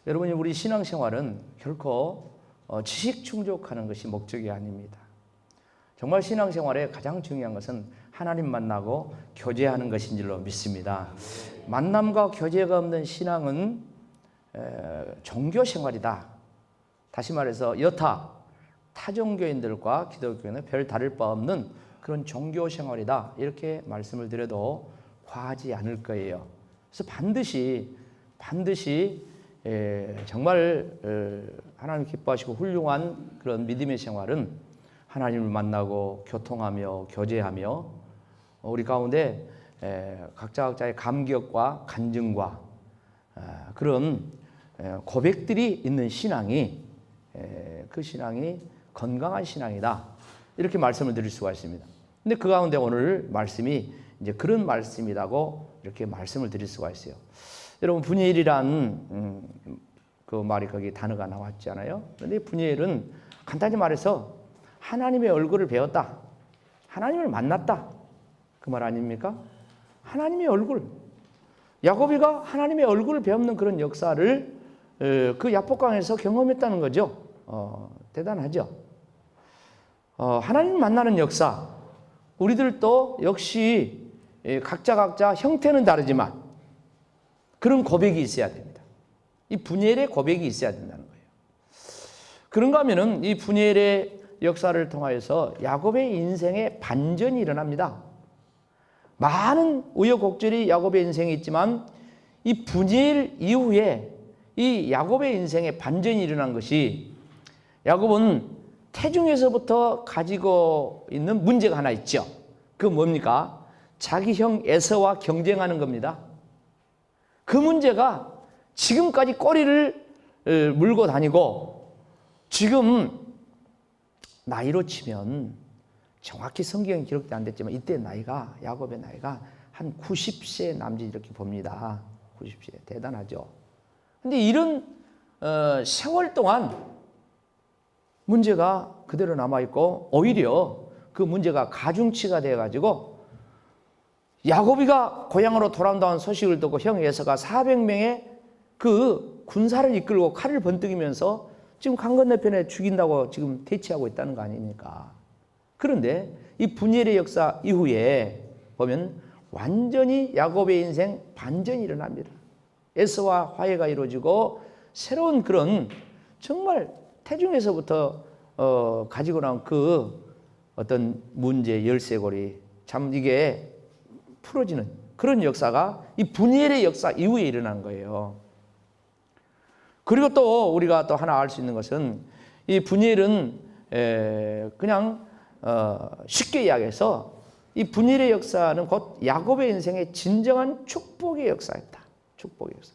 여러분이 우리 신앙생활은 결코 지식 충족하는 것이 목적이 아닙니다. 정말 신앙생활에 가장 중요한 것은 하나님 만나고 교제하는 것인 줄로 믿습니다. 만남과 교제가 없는 신앙은 종교생활이다. 다시 말해서 여타 타종교인들과 기독교인은 별 다를 바 없는 그런 종교생활이다. 이렇게 말씀을 드려도 과하지 않을 거예요. 그래서 반드시 정말 하나님 기뻐하시고 훌륭한 그런 믿음의 생활은 하나님을 만나고 교통하며 교제하며 우리 가운데 각자의 감격과 간증과 그런 고백들이 있는 신앙이 그 신앙이 건강한 신앙이다. 이렇게 말씀을 드릴 수가 있습니다. 근데 그 가운데 오늘 말씀이 이제 그런 말씀이라고 이렇게 말씀을 드릴 수가 있어요. 여러분 분예일이란 그 말이 거기 단어가 나왔잖아요. 그런데 분예일은 간단히 말해서 하나님의 얼굴을 배웠다. 하나님을 만났다. 그 말 아닙니까? 하나님의 얼굴. 야고비가 하나님의 얼굴을 배우는 그런 역사를 그 야복강에서 경험했다는 거죠. 대단하죠. 하나님 만나는 역사. 우리들도 역시 각자 형태는 다르지만 그런 고백이 있어야 됩니다. 이 분예일의 고백이 있어야 된다는 거예요. 그런가 하면은 이 분예일의 역사를 통하여서 야곱의 인생에 반전이 일어납니다. 많은 우여곡절이 야곱의 인생에 있지만 이 분예일 이후에 이 야곱의 인생에 반전이 일어난 것이 야곱은 태중에서부터 가지고 있는 문제가 하나 있죠. 그 뭡니까? 자기 형 에서와 경쟁하는 겁니다. 그 문제가 지금까지 꼬리를 물고 다니고 지금 나이로 치면 정확히 성경에 기록되지 않았지만 이때 나이가 야곱의 나이가 한 90세 남짓 이렇게 봅니다. 90세 대단하죠. 근데 이런 세월 동안 문제가 그대로 남아있고 오히려 그 문제가 가중치가 돼가지고 야곱이가 고향으로 돌아온다는 소식을 듣고 형 에서가 400명의 그 군사를 이끌고 칼을 번뜩이면서 지금 강 건너편에 죽인다고 지금 대치하고 있다는 거 아닙니까? 그런데 이 분예일의 역사 이후에 보면 완전히 야곱의 인생 반전이 일어납니다. 에서와 화해가 이루어지고 새로운 그런 정말 태중에서부터 가지고 나온 그 어떤 문제 열쇠고리 참 이게 풀어지는 그런 역사가 이 분예일의 역사 이후에 일어난 거예요. 그리고 또 우리가 또 하나 알 수 있는 것은 이 분예일은 그냥 쉽게 이야기해서 이 분예일의 역사는 곧 야곱의 인생의 진정한 축복의 역사였다. 축복의 역사.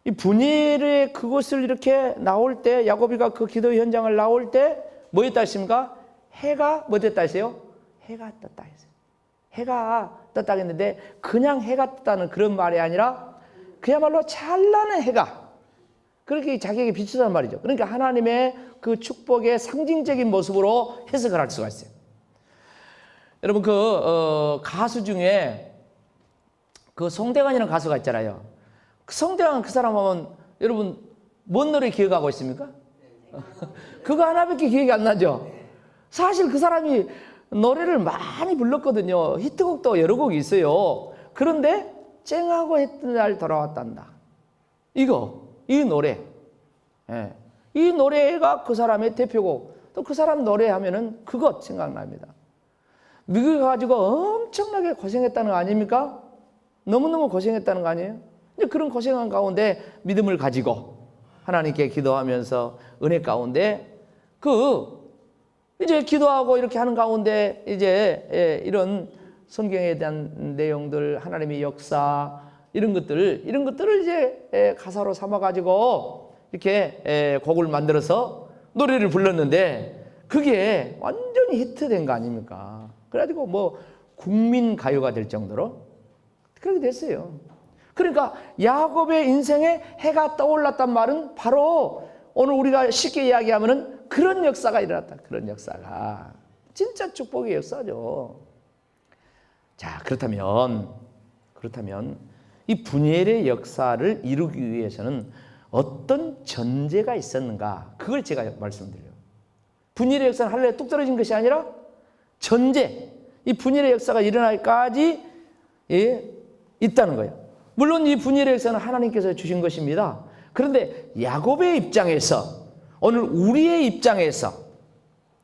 이 분예일의 그것을 이렇게 나올 때 야곱이가 그 기도 현장을 나올 때 뭐였다 했습니까? 해가 뭐 됐다 했어요? 해가 떴다 했어요. 해가 떴다 했는데 그냥 해가 떴다는 그런 말이 아니라 그야말로 찬란한 해가 그렇게 자기에게 비추단 말이죠. 그러니까 하나님의 그 축복의 상징적인 모습으로 해석을 할 수가 있어요. 여러분 그 가수 중에 그 송대관이라는 가수가 있잖아요. 그 송대관 그 사람 하면 여러분 뭔 노래 기억하고 있습니까? 그거 하나밖에 기억이 안 나죠. 사실 그 사람이 노래를 많이 불렀거든요. 히트곡도 여러 곡이 있어요. 그런데 쨍하고 했던 날 돌아왔단다. 이 노래. 예. 이 노래가 그 사람의 대표곡. 또 그 사람 노래하면은 그것 생각납니다. 미국에 가지고 엄청나게 고생했다는 거 아닙니까? 너무너무 고생했다는 거 아니에요? 근데 그런 고생한 가운데 믿음을 가지고 하나님께 기도하면서 은혜 가운데 이제 기도하고 이렇게 하는 가운데 이제 이런 성경에 대한 내용들, 하나님의 역사 이런 것들을 이제 가사로 삼아 가지고 이렇게 곡을 만들어서 노래를 불렀는데 그게 완전히 히트된 거 아닙니까? 그래가지고 뭐 국민 가요가 될 정도로 그렇게 됐어요. 그러니까 야곱의 인생에 해가 떠올랐단 말은 바로 오늘 우리가 쉽게 이야기하면은 그런 역사가 일어났다. 그런 역사가 진짜 축복의 역사죠. 자, 그렇다면 이 분열의 역사를 이루기 위해서는 어떤 전제가 있었는가? 그걸 제가 말씀드려요. 분열의 역사는 하늘에 뚝 떨어진 것이 아니라 전제, 이 분열의 역사가 일어날까지 있다는 거예요. 물론 이 분열의 역사는 하나님께서 주신 것입니다. 그런데 야곱의 입장에서, 오늘 우리의 입장에서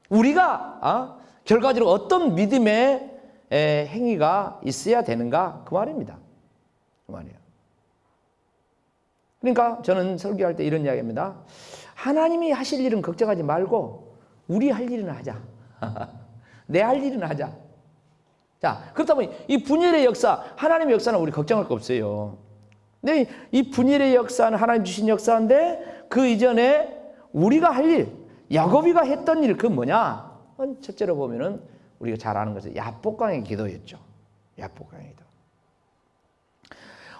우리가 결과적으로 어떤 믿음의 행위가 있어야 되는가? 그 말입니다. 그 말이에요. 그러니까 저는 설교할 때 이런 이야기입니다. 하나님이 하실 일은 걱정하지 말고 우리 할 일은 하자. 내 할 일은 하자. 자, 그렇다면 이 분열의 역사, 하나님의 역사는 우리 걱정할 거 없어요. 근데 이 분열의 역사는 하나님 주신 역사인데 그 이전에 우리가 할 일, 야곱이가 했던 일, 그건 뭐냐? 첫째로 보면은 우리가 잘 아는 것은 야복강의 기도였죠. 야복강의 기도.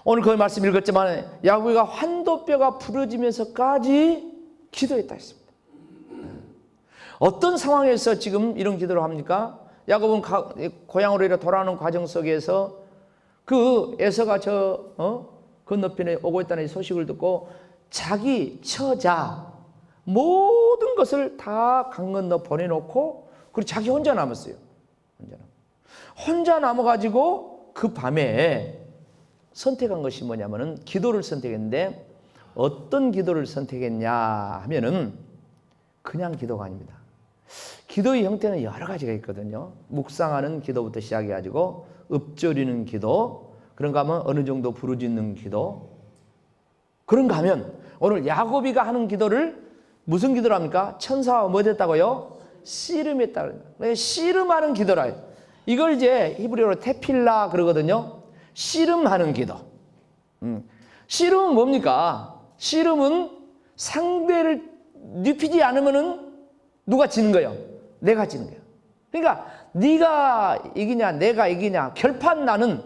오늘 그 말씀 읽었지만 야곱이가 환도뼈가 부러지면서까지 기도했다 했습니다. 어떤 상황에서 지금 이런 기도를 합니까? 야곱은 고향으로 돌아오는 과정 속에서 그 에서가 건너편에 오고 있다는 소식을 듣고 자기 처자 모든 것을 다 강 건너 보내놓고 그리고 자기 혼자 남았어요. 혼자 남아가지고 그 밤에 선택한 것이 뭐냐면은 기도를 선택했는데 어떤 기도를 선택했냐 하면은 그냥 기도가 아닙니다. 기도의 형태는 여러 가지가 있거든요. 묵상하는 기도부터 시작해가지고 읊조리는 기도, 그런가 하면 어느 정도 부르짖는 기도, 그런가 하면 오늘 야곱이가 하는 기도를 무슨 기도를 합니까? 천사와 뭐 됐다고요? 씨름했다. 씨름하는 기도라. 이걸 이제 히브리어로 테필라 그러거든요. 씨름하는 기도. 씨름은 뭡니까? 씨름은 상대를 눕히지 않으면은 누가 지는 거예요? 내가 지는 거예요. 그러니까 네가 이기냐 내가 이기냐 결판 나는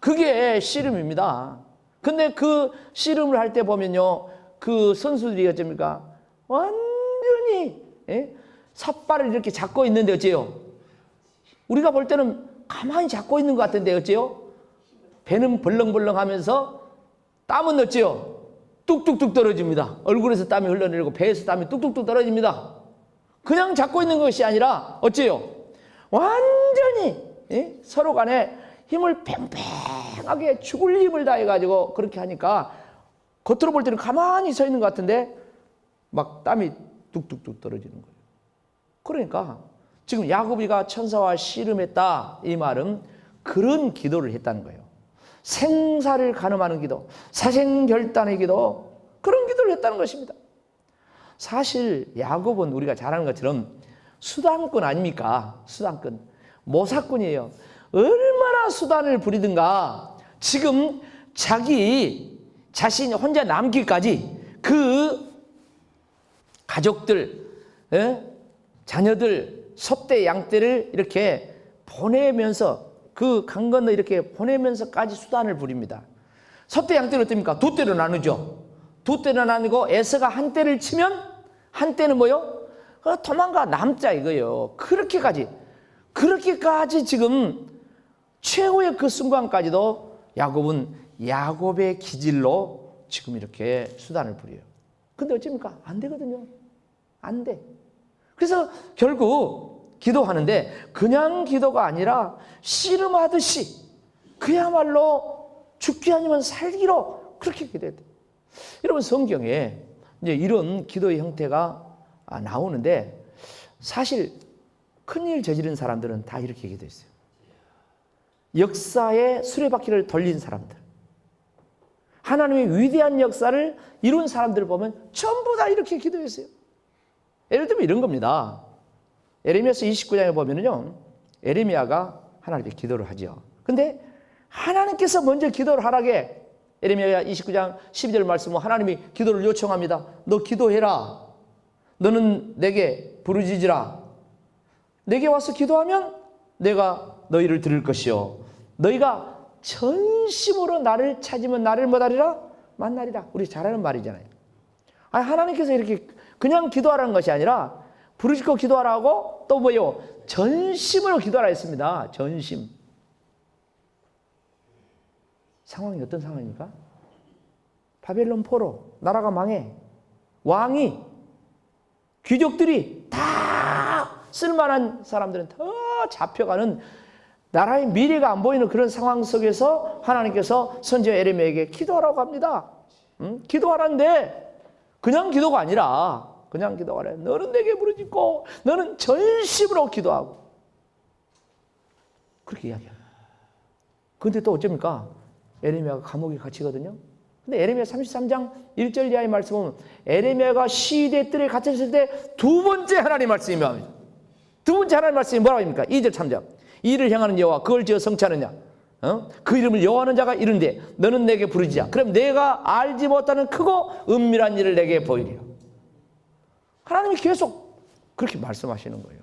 그게 씨름입니다. 근데 그 씨름을 할 때 보면요, 그 선수들이 어쩝니까? 완전히 삿발을 이렇게 잡고 있는데 어째요? 우리가 볼 때는 가만히 잡고 있는 것 같은데 어째요? 배는 벌렁벌렁하면서 땀은 어째요? 뚝뚝뚝 떨어집니다. 얼굴에서 땀이 흘러내리고 배에서 땀이 뚝뚝뚝 떨어집니다. 그냥 잡고 있는 것이 아니라 어째요? 완전히 서로 간에 힘을 팽팽하게 죽을 힘을 다해가지고 그렇게 하니까 겉으로 볼 때는 가만히 서 있는 것 같은데 막 땀이 뚝뚝뚝 떨어지는 거예요. 그러니까 지금 야곱이가 천사와 씨름했다 이 말은 그런 기도를 했다는 거예요. 생사를 가늠하는 기도, 사생결단의 기도, 그런 기도를 했다는 것입니다. 사실 야곱은 우리가 잘 아는 것처럼 수단꾼 아닙니까? 수단꾼, 모사꾼이에요. 얼마나 수단을 부리든가 지금 자기 자신이 혼자 남기까지 그 가족들, 자녀들, 소떼, 양떼를 이렇게 보내면서 그 강 건너 이렇게 보내면서까지 수단을 부립니다. 소떼, 양떼는 어떻습니까? 두 떼로 나누죠. 두 떼로 나누고 에서가 한 떼를 치면 한 떼는 뭐요? 도망가 남자 이거요. 그렇게까지 지금 최후의 그 순간까지도 야곱은 야곱의 기질로 지금 이렇게 수단을 부려요. 근데 어찌입니까? 안 되거든요. 안 돼. 그래서 결국 기도하는데 그냥 기도가 아니라 씨름하듯이 그야말로 죽기 아니면 살기로 그렇게 기도해야 돼요. 여러분 성경에 이제 이런 기도의 형태가 나오는데 사실 큰일 저지른 사람들은 다 이렇게 기도했어요. 역사의 수레바퀴를 돌린 사람들, 하나님의 위대한 역사를 이룬 사람들을 보면 전부 다 이렇게 기도했어요. 예를 들면 이런 겁니다. 에레미야서 29장에 보면은요, 에레미야가 하나님께 기도를 하죠. 근데 하나님께서 먼저 기도를 하라게 에레미야 29장 12절 말씀은 하나님이 기도를 요청합니다. 너 기도해라. 너는 내게 부르짖으라. 내게 와서 기도하면 내가 너희를 들을 것이요. 너희가 전심으로 나를 찾으면 나를 뭐하리라? 만나리라. 우리 잘 아는 말이잖아요. 아니, 하나님께서 이렇게 그냥 기도하라는 것이 아니라 부르짖고 기도하라고 또 뭐요? 전심으로 기도하라 했습니다. 전심. 상황이 어떤 상황입니까? 바벨론 포로 나라가 망해. 왕이 귀족들이 다 쓸만한 사람들은 다 잡혀가는 나라의 미래가 안 보이는 그런 상황 속에서 하나님께서 선지자 예레미야에게 기도하라고 합니다. 기도하라는데 그냥 기도가 아니라 그냥 기도가 아니라 너는 내게 부르짖고 너는 전심으로 기도하고 그렇게 이야기합니다. 그런데 또 어쩝니까? 예레미야가 감옥에 갇히거든요. 근데 예레미야 33장 1절 이하의 말씀은 예레미야가 시대 뜰에 갇혔을 때 두 번째 하나님 말씀이 나옵니다. 두 번째 하나님 말씀이 뭐라고 합니까? 2절 3절. 이를 향하는 여호와 그걸 지어 성취하느냐? 그 이름을 여호와하는 자가 이른데 너는 내게 부르짖자. 그럼 내가 알지 못하는 크고 은밀한 일을 내게 보이리라. 하나님이 계속 그렇게 말씀하시는 거예요.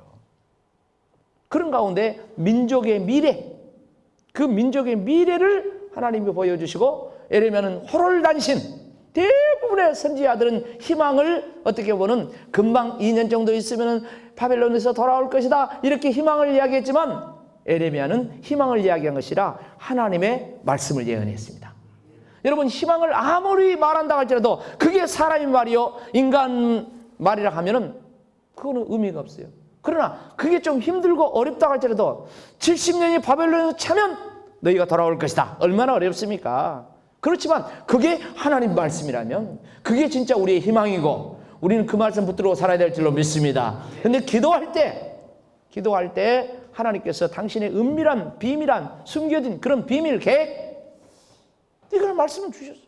그런 가운데 민족의 미래, 그 민족의 미래를 하나님이 보여주시고 예레미야는 호롤단신, 대부분의 선지자들은 희망을 어떻게 보는 금방 2년 정도 있으면 바벨론에서 돌아올 것이다 이렇게 희망을 이야기했지만 예레미야는 희망을 이야기한 것이라 하나님의 말씀을 예언했습니다. 여러분 희망을 아무리 말한다 할지라도 그게 사람의 말이요 인간 말이라 하면은 그거는 의미가 없어요. 그러나 그게 좀 힘들고 어렵다 할지라도 70년이 바벨론에서 차면 너희가 돌아올 것이다. 얼마나 어렵습니까? 그렇지만 그게 하나님 말씀이라면 그게 진짜 우리의 희망이고 우리는 그 말씀 붙들고 살아야 될 줄로 믿습니다. 그런데 기도할 때 하나님께서 당신의 은밀한 비밀한 숨겨진 그런 비밀 계획 이걸 말씀을 주셨어요.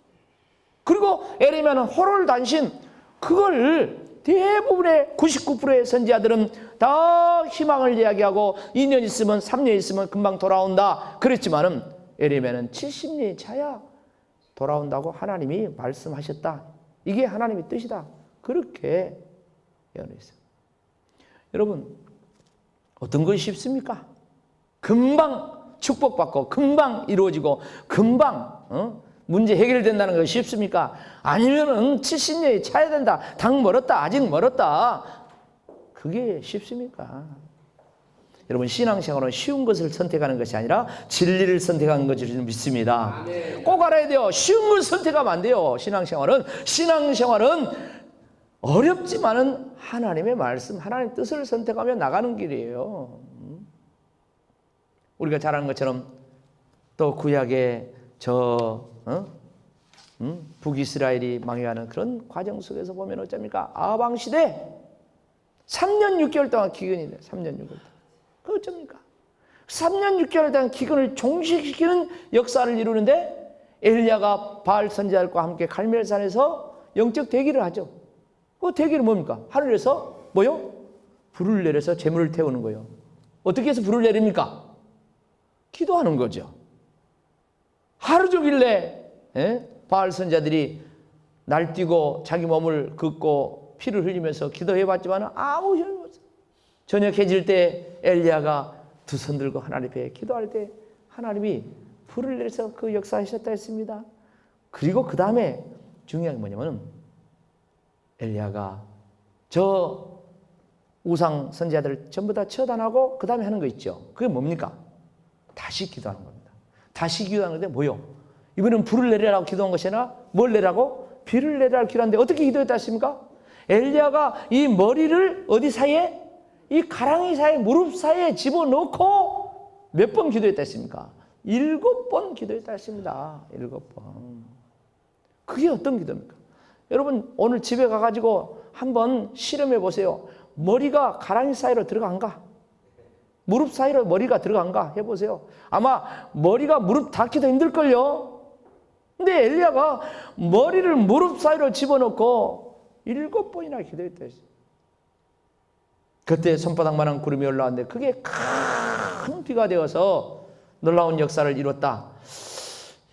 그리고 예레미야는 호롤단신 그걸 대부분의 99%의 선지자들은 다 희망을 이야기하고 2년 있으면 3년 있으면 금방 돌아온다 그랬지만은 예레미야는 70년이 차야 돌아온다고 하나님이 말씀하셨다. 이게 하나님의 뜻이다. 그렇게 예언했어요. 여러분 어떤 것이 쉽습니까? 금방 축복받고 금방 이루어지고 금방 문제 해결된다는 것이 쉽습니까? 아니면은 70년이 차야 된다. 당 멀었다. 아직 멀었다. 그게 쉽습니까? 여러분 신앙생활은 쉬운 것을 선택하는 것이 아니라 진리를 선택하는 것을 믿습니다. 꼭 알아야 돼요. 쉬운 걸 선택하면 안 돼요. 신앙생활은 어렵지만은 하나님의 말씀, 하나님의 뜻을 선택하며 나가는 길이에요. 우리가 잘 아는 것처럼 또 구약의 북이스라엘이 망해가는 그런 과정 속에서 보면 어쩝니까? 아방 시대 3년 6개월 동안 기근이 돼. 3년 6개월 동안. 그 어쩝니까? 3년 6개월 동안 기근을 종식시키는 역사를 이루는데 엘리야가 바알 선지자들과 함께 갈멜산에서 영적 대기를 하죠. 그 대기는 뭡니까? 하늘에서 뭐요? 불을 내려서 재물을 태우는 거예요. 어떻게 해서 불을 내립니까? 기도하는 거죠. 하루 종일 바알 선지자들이 날뛰고 자기 몸을 긋고 피를 흘리면서 기도해봤지만 아무 효용이 없어요. 저녁 해질 때 엘리야가 두 손 들고 하나님 앞에 기도할 때 하나님이 불을 내려서 그 역사하셨다 했습니다. 그리고 그 다음에 중요한 게 뭐냐면 엘리야가 저 우상 선지자들을 전부 다 처단하고 그 다음에 하는 거 있죠. 그게 뭡니까? 다시 기도하는 겁니다. 다시 기도하는 건데 뭐요? 이번엔 불을 내리라고 기도한 것이 아니라 뭘 내라고? 비를 내리라고 기도하는데 어떻게 기도했다 했습니까? 엘리야가 이 머리를 어디 사이에? 이 가랑이 사이에 무릎 사이에 집어넣고 몇 번 기도했다 했습니까? 7번 기도했다 했습니다. 7번. 그게 어떤 기도입니까? 여러분 오늘 집에 가가지고 한번 실험해 보세요. 머리가 가랑이 사이로 들어간가? 무릎 사이로 머리가 들어간가? 해보세요. 아마 머리가 무릎 닿기도 힘들걸요. 근데 엘리야가 머리를 무릎 사이로 집어넣고 7번이나 기도했다 했어요. 그때 손바닥만한 구름이 올라왔는데 그게 큰 비가 되어서 놀라운 역사를 이뤘다.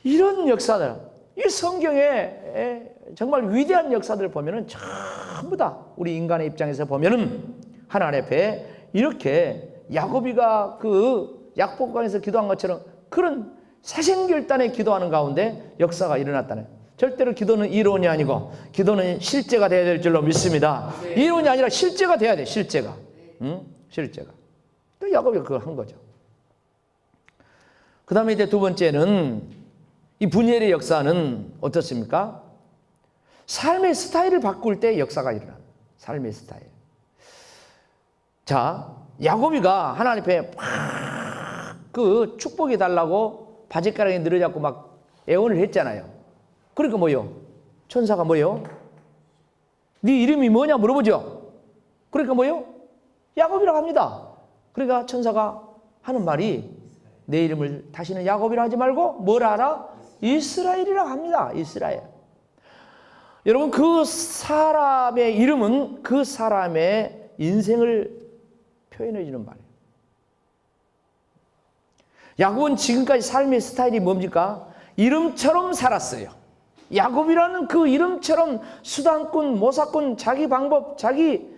이런 역사들, 이 성경에 정말 위대한 역사들을 보면은 전부 다 우리 인간의 입장에서 보면은 하나님 앞에 이렇게 야곱이가 그 약복강에서 기도한 것처럼 그런 사생결단에 기도하는 가운데 역사가 일어났다네. 절대로 기도는 이론이 아니고 기도는 실제가 돼야 될 줄로 믿습니다. 이론이 아니라 실제가 돼야 돼. 실제가. 실제가. 또 야곱이 그걸 한 거죠. 그 다음에 이제 두 번째는 이 분이엘의 역사는 어떻습니까? 삶의 스타일을 바꿀 때 역사가 일어납니다. 삶의 스타일. 자, 야곱이가 하나님 앞에 그 축복이 달라고 바짓가랑이 늘어잡고 막 애원을 했잖아요. 그러니까 뭐요? 천사가 뭐요? 네 이름이 뭐냐 물어보죠. 그러니까 뭐요? 야곱이라고 합니다. 그러니까 천사가 하는 말이 내 이름을 다시는 야곱이라 하지 말고 뭐라 하라? 이스라엘이라고 합니다. 이스라엘. 여러분, 그 사람의 이름은 그 사람의 인생을 표현해 주는 말이에요. 야곱은 지금까지 삶의 스타일이 뭡니까? 이름처럼 살았어요. 야곱이라는 그 이름처럼 수단꾼, 모사꾼, 자기 방법, 자기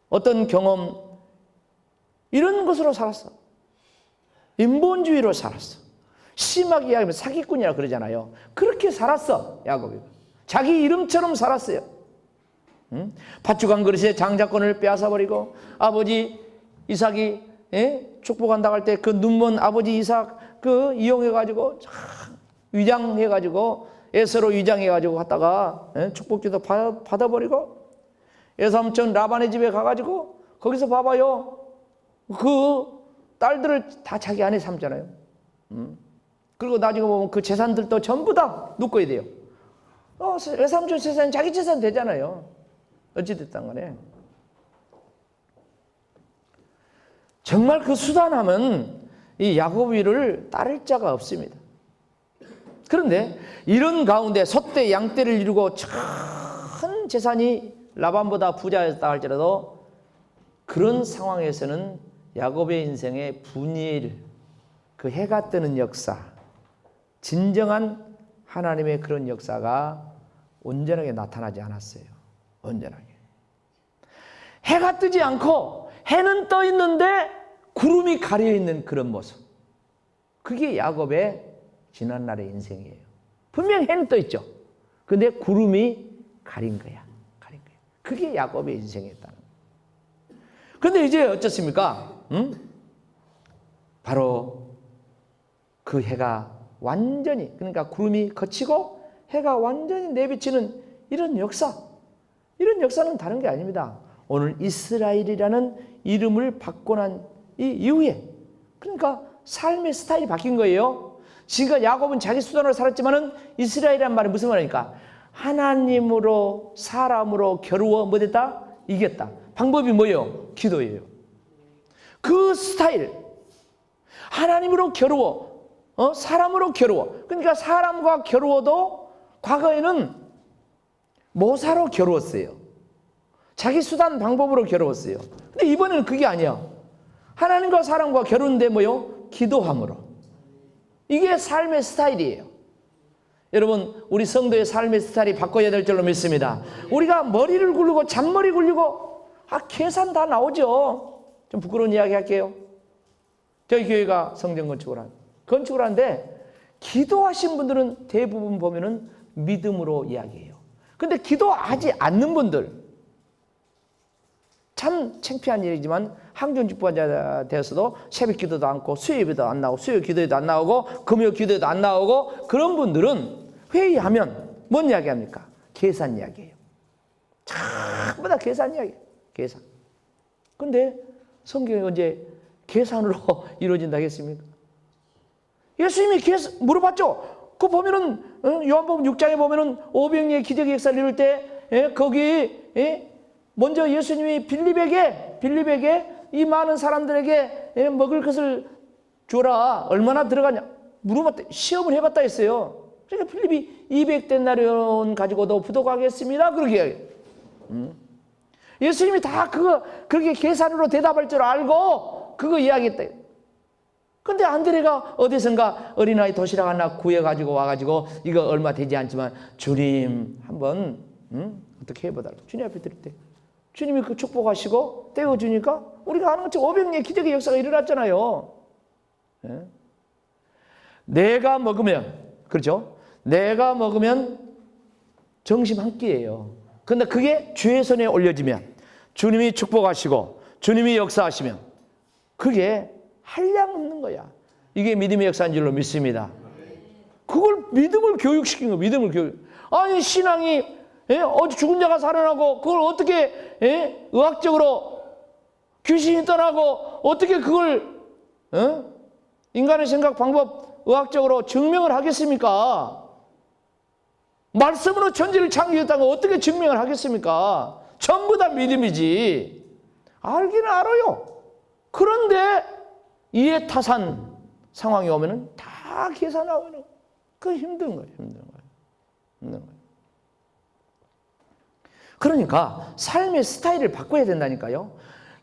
어떤 경험 이런 것으로 살았어. 인본주의로 살았어. 심하게 이야기하면 사기꾼이라 그러잖아요. 그렇게 살았어, 야곱이. 자기 이름처럼 살았어요. 팥죽 한 그릇에 장자권을 빼앗아버리고 아버지 이삭이 축복한다고 할 때 그 눈먼 아버지 이삭 그 이용해가지고 위장해가지고 에서로 위장해가지고 갔다가 축복기도 받아버리고 외삼촌 라반의 집에 가가지고 거기서 봐봐요. 그 딸들을 다 자기 아내 삼잖아요. 그리고 나중에 보면 그 재산들도 전부 다 누꺼야 돼요. 외삼촌 재산 자기 재산 되잖아요. 어찌됐든 간에. 정말 그 수단함은 이 야곱이를 따를 자가 없습니다. 그런데 이런 가운데 소떼 양떼를 이루고 큰 재산이 라반보다 부자였다 할지라도 그런 상황에서는 야곱의 인생의 분이엘, 그 해가 뜨는 역사, 진정한 하나님의 그런 역사가 온전하게 나타나지 않았어요. 온전하게. 해가 뜨지 않고 해는 떠 있는데 구름이 가려 있는 그런 모습. 그게 야곱의 지난날의 인생이에요. 분명히 해는 떠 있죠. 근데 구름이 가린 거야. 가린 거야. 그게 야곱의 인생이었다는 거예요. 근데 이제 어쩌습니까? 바로 그 해가 완전히, 그러니까 구름이 거치고 해가 완전히 내비치는 이런 역사. 이런 역사는 다른 게 아닙니다. 오늘 이스라엘이라는 이름을 받고 난 이 이후에, 그러니까 삶의 스타일이 바뀐 거예요. 지금까지 야곱은 자기 수단으로 살았지만은 이스라엘이란 말이 무슨 말입니까? 하나님으로 사람으로 겨루어 뭐 됐다? 이겼다. 방법이 뭐예요? 기도예요. 그 스타일, 하나님으로 겨루어, 사람으로 겨루어. 그러니까 사람과 겨루어도 과거에는 모사로 겨루었어요. 자기 수단 방법으로 겨루었어요. 근데 이번에는 그게 아니야. 하나님과 사람과 겨루는데 뭐요? 기도함으로. 이게 삶의 스타일이에요. 여러분, 우리 성도의 삶의 스타일이 바꿔야 될 줄로 믿습니다. 우리가 머리를 굴리고 잔머리 굴리고 계산 다 나오죠. 좀 부끄러운 이야기 할게요. 저희 교회가 성전 건축을 하는데 기도하신 분들은 대부분 보면은 믿음으로 이야기해요. 근데 기도하지 않는 분들, 참 창피한 일이지만 항전직부자 되어서도 새벽 기도도 않고 수요일도 안 나오고 수요일 기도에도 안 나오고 금요일 기도에도 안 나오고 그런 분들은 회의하면 뭔 이야기 합니까? 계산 이야기예요. 전부 다 계산 이야기예요. 계산. 근데 성경이 언제 계산으로 이루어진다 했습니까? 예수님이 물어봤죠. 그 보면은 요한복음 6장에 보면은 500리의 기적의 역사를 이룰 때 거기 먼저 예수님이 빌립에게 이 많은 사람들에게 먹을 것을 주라. 얼마나 들어가냐 물어봤다. 시험을 해봤다 했어요. 그러니까 빌립이 200데나리온 가지고도 부족하겠습니다. 그러게. 예수님이 다 그렇게 계산으로 대답할 줄 알고 그거 이야기했다. 근데 안드레가 어디선가 어린아이 도시락 하나 구해가지고 와가지고 이거 얼마 되지 않지만 주님 한번 어떻게 해보달라. 주님 앞에 드릴 때 주님이 그 축복하시고 떼어주니까 우리가 아는 것처럼 500년의 기적의 역사가 일어났잖아요. 예? 내가 먹으면, 그렇죠? 내가 먹으면 정심 한 끼예요. 근데 그게 주의 손에 올려지면 주님이 축복하시고 주님이 역사하시면 그게 한량 없는 거야. 이게 믿음의 역사인 줄로 믿습니다. 그걸 믿음을 교육시킨 거, 믿음을 교육. 아니 신앙이 어디 죽은 자가 살아나고 그걸 어떻게 의학적으로 귀신이 떠나고 어떻게 그걸 인간의 생각 방법 의학적으로 증명을 하겠습니까? 말씀으로 천지를 창조했다는 거 어떻게 증명을 하겠습니까? 전부 다 믿음이지. 알기는 알아요. 그런데 이해 타산 상황이 오면은 다 계산하고는 그 힘든 거예요. 힘든 거예요. 그러니까 삶의 스타일을 바꿔야 된다니까요.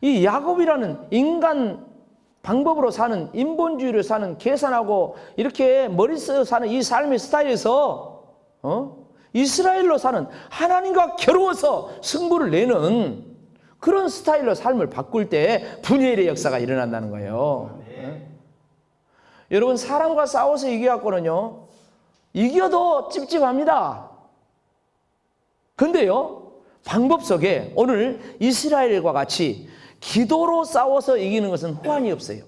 이 야곱이라는 인간 방법으로 사는 인본주의로 사는 계산하고 이렇게 머리 쓰고 사는 이 삶의 스타일에서 이스라엘로 사는 하나님과 겨루어서 승부를 내는 그런 스타일로 삶을 바꿀 때 분열의 역사가 일어난다는 거예요. 여러분 사람과 싸워서 이겨갖고는요 이겨도 찝찝합니다. 근데요 방법 속에 오늘 이스라엘과 같이 기도로 싸워서 이기는 것은 호환이 없어요.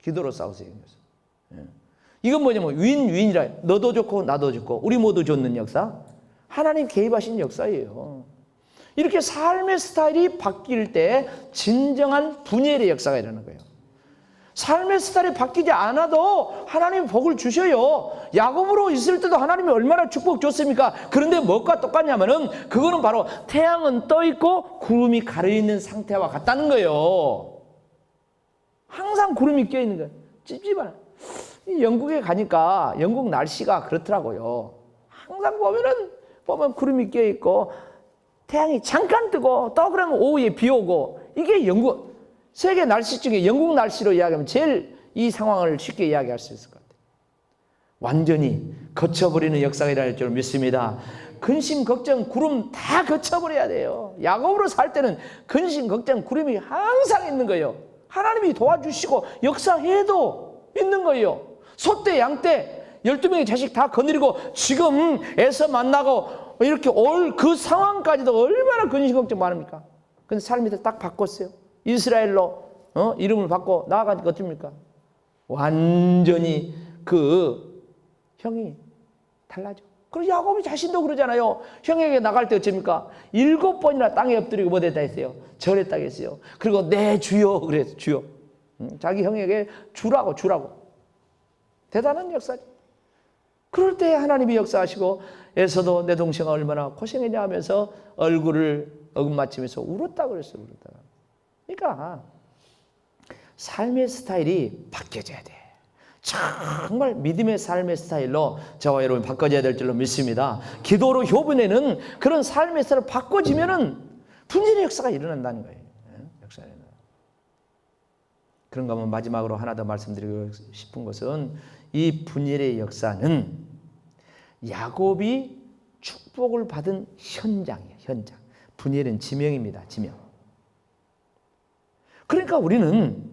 기도로 싸워서 이기는 것은. 이건 뭐냐면 윈윈이라 너도 좋고 나도 좋고 우리 모두 좋는 역사. 하나님 개입하신 역사예요. 이렇게 삶의 스타일이 바뀔 때 진정한 분열의 역사가 일어나는 거예요. 삶의 스타일이 바뀌지 않아도 하나님이 복을 주셔요. 야곱으로 있을 때도 하나님이 얼마나 축복 줬습니까? 그런데 뭐가 똑같냐면은 그거는 바로 태양은 떠 있고 구름이 가려 있는 상태와 같다는 거예요. 항상 구름이 껴 있는 거예요. 찝찝하네. 영국에 가니까 영국 날씨가 그렇더라고요. 항상 보면 구름이 껴 있고 태양이 잠깐 뜨고 또 그러면 오후에 비 오고 이게 영국 세계 날씨 중에 영국 날씨로 이야기하면 제일 이 상황을 쉽게 이야기할 수 있을 것 같아요. 완전히 거쳐버리는 역사가 일어날 줄 믿습니다. 근심, 걱정, 구름 다 거쳐버려야 돼요. 야곱으로 살 때는 근심, 걱정, 구름이 항상 있는 거예요. 하나님이 도와주시고 역사해도 있는 거예요. 소떼, 양떼 12명의 자식 다 거느리고 지금 애서 만나고 이렇게 올 그 상황까지도 얼마나 근심, 걱정 많습니까? 근데 삶이 딱 바꿨어요. 이스라엘로 이름을 바꿔 나아가니까 어떻습니까? 완전히 그 형이 달라져. 그리고 야곱이 자신도 그러잖아요. 형에게 나갈 때 어쩝니까? 7번이나 땅에 엎드리고 뭐 됐다 했어요? 절했다 했어요. 그리고 내 주여 그래서 주여. 자기 형에게 주라고. 대단한 역사죠. 그럴 때 하나님이 역사하시고 에서도 내 동생아 얼마나 고생했냐 하면서 얼굴을 어긋맞추면서 울었다 그랬어요. 울었다. 그러니까 삶의 스타일이 바뀌어져야 돼. 정말 믿음의 삶의 스타일로 저와 여러분 바꿔져야 될 줄로 믿습니다. 기도로 효분에는 그런 삶의 스타일을 바꿔지면은 분열의 역사가 일어난다는 거예요. 역사가 일어나. 그런가 하면 마지막으로 하나 더 말씀드리고 싶은 것은 이 분열의 역사는 야곱이 축복을 받은 현장이에요. 현장. 분열은 지명입니다. 지명. 그러니까 우리는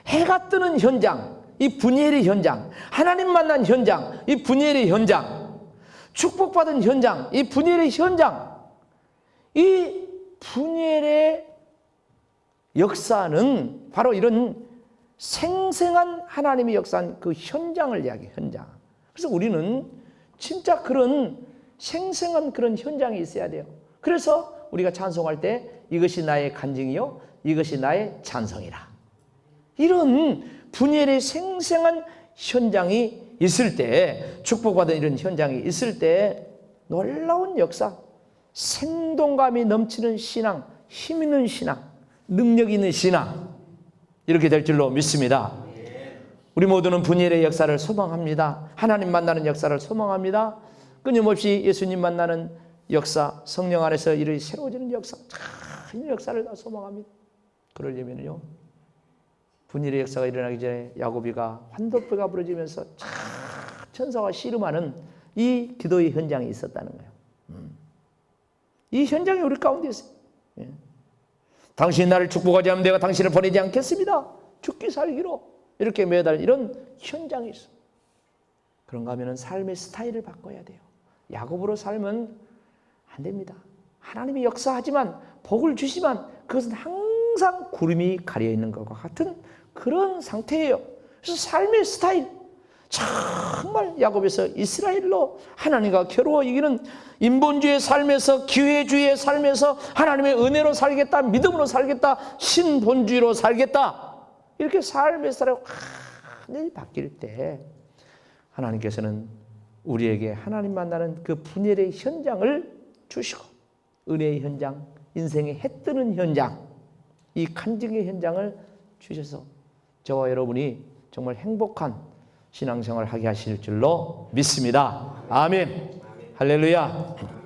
해가 뜨는 현장, 이 분열의 현장, 하나님 만난 현장, 이 분열의 현장, 축복받은 현장, 이 분열의 현장, 이 분열의 역사는 바로 이런 생생한 하나님의 역사한 그 현장을 이야기해요. 현장. 그래서 우리는 진짜 그런 생생한 그런 현장이 있어야 돼요. 그래서 우리가 찬송할 때 이것이 나의 간증이요 이것이 나의 찬성이라. 이런 분열의 생생한 현장이 있을 때, 축복받은 이런 현장이 있을 때 놀라운 역사, 생동감이 넘치는 신앙, 힘 있는 신앙, 능력 있는 신앙 이렇게 될 줄로 믿습니다. 우리 모두는 분열의 역사를 소망합니다. 하나님 만나는 역사를 소망합니다. 끊임없이 예수님 만나는 역사, 성령 안에서 이르게 새로워지는 역사, 큰 역사를 다 소망합니다. 그러려면요 분열의 역사가 일어나기 전에 야곱이가 환도뼈가 부러지면서 천사와 씨름하는 이 기도의 현장이 있었다는 거예요. 이 현장이 우리 가운데 있어요. 예. 당신이 나를 축복하지 않으면 내가 당신을 보내지 않겠습니다. 죽기 살기로 이렇게 매달린 이런 현장이 있어요. 그런가 하면 삶의 스타일을 바꿔야 돼요. 야곱으로 살면 안 됩니다. 하나님이 역사하지만 복을 주시면 그것은 항상 구름이 가려 있는 것과 같은 그런 상태예요. 그래서 삶의 스타일, 정말 야곱에서 이스라엘로 하나님과 겨루어 이기는 인본주의의 삶에서, 기회주의의 삶에서 하나님의 은혜로 살겠다, 믿음으로 살겠다, 신본주의로 살겠다, 이렇게 삶의 스타일이 완전히 바뀔 때 하나님께서는 우리에게 하나님 만나는 그 분열의 현장을 주시고, 은혜의 현장, 인생의 해 뜨는 현장, 이 간증의 현장을 주셔서 저와 여러분이 정말 행복한 신앙생활을 하게 하실 줄로 믿습니다. 아멘. 할렐루야.